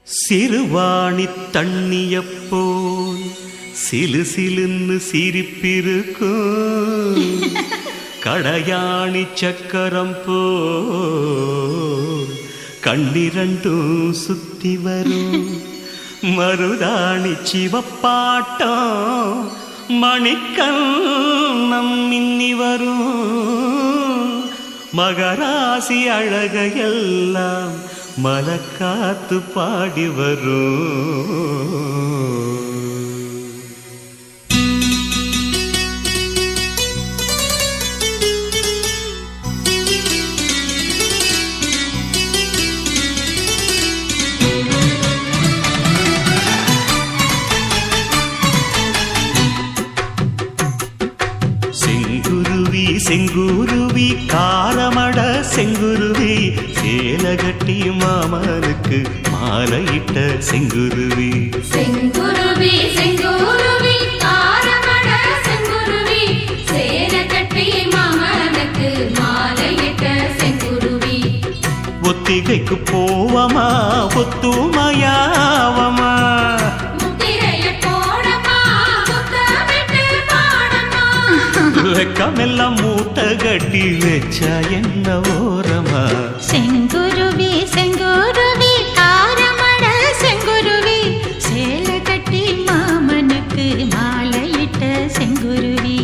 சிறுவாணி தண்ணியப்போல் சிலு சிலுன்னு சிரிப்பிருக்கும் கடையாணி சக்கரம் போல் கண்ணிரண்டும் சுத்தி வரும் மருதாணி சிவப்பாட்டம் மணிக்கண்ணம் மின்னி வரும் மகராசி அழகையெல்லாம் மலக்காத்து பாடி வரும். செங்குருவி செங்குருவி காரமட செங்குருவி சேலகட்டி மாமனுக்கு மாலையிட்ட செங்குருவி. செங்குருவி செங்குருவி காரமட செங்குருவி சேலகட்டி மாமனுக்கு மாலையிட்ட செங்குருவி. ஒத்திகைக்கு போவமா ஒத்துமையாவமா வெக்கமெல்லாம் மூட்டை கட்டி வச்சா என்ன ஓரமா. செங்குருவி செங்குருவி காரமட செங்குருவி சேலை கட்டி மாமனுக்கு மாலையிட்ட செங்குருவி.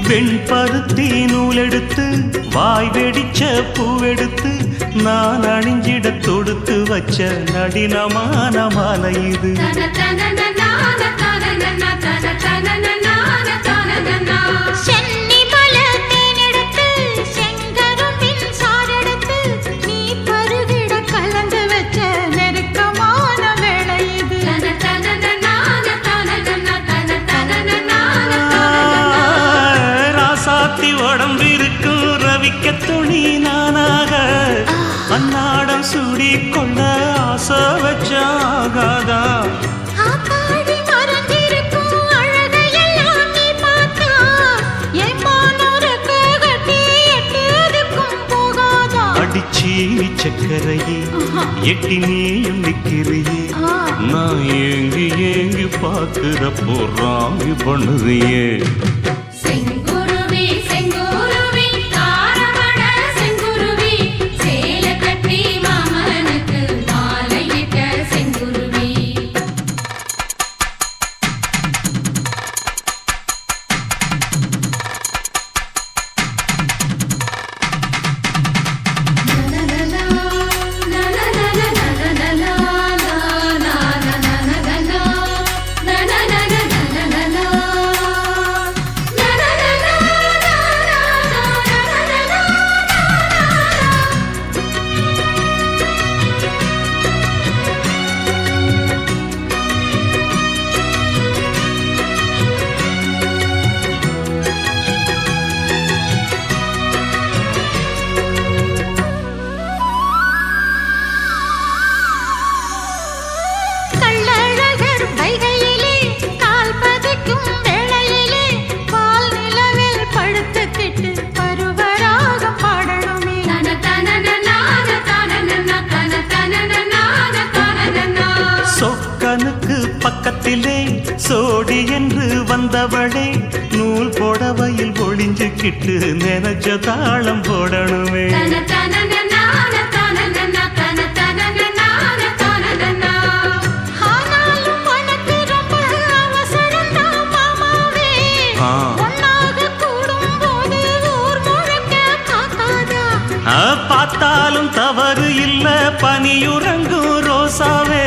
வெண்பருத்தி நூலெடுத்து வாய் வெடிச்ச பூவெடுத்து நான் அணிஞ்சிட தொடுத்து வச்ச நடினமான மாலை இது. உடம்பிருக்கும் ரவிக்க துணி நானாக அன்னாடம் சூடி கொள்ள ஆசை வச்சாகாதா. அடிச்சி சக்கரையே எட்டி நீயும் நிக்கிறியே நான் ஏங்கி ஏங்கி பார்க்கிறப்போ ராமி பண்ணுறியே. பக்கத்திலே சோடி என்று வந்தவளே நூல் போடவையில் ஒளிஞ்சுக்கிட்டு நினைச்ச தாளம் போடணுமே. பார்த்தாலும் தவறு இல்ல பனியுறங்கும் ரோசாவே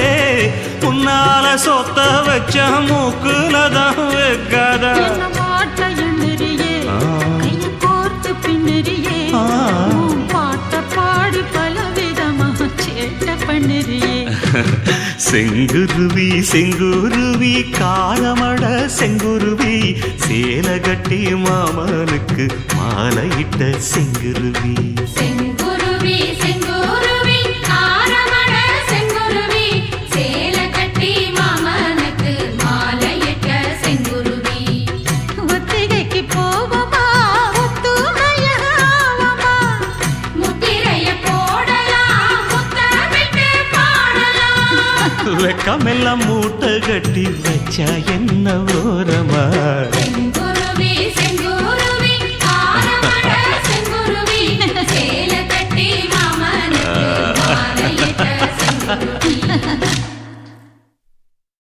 உன்னால சொத்த வச்ச மூக்குலதான் வைக்காத. செங்குருவி செங்குருவி காலமட செங்குருவி சேலை கட்டி மாமனுக்கு மாலையிட்ட செங்குருவி செங்குருவி செங்குருவி ஆரமட செங்குருவி சேலை கட்டி மாமனுக்கு மாலையிட்ட செங்குருவி ஒத்திகைக்கு போவோமா ஒத்துமையாவோமா முத்திரைய போடலாம் முத்தமிட்டு பாடலாம் வெக்கமெல்லாம் மூட்டை கட்டி வச்சா என்ன ஓரமா செங்குருவி செங்குருவி ஆரமட செங்குருவி சேலை கட்டி மாமனுக்கு மாலையிட்ட செங்குருவி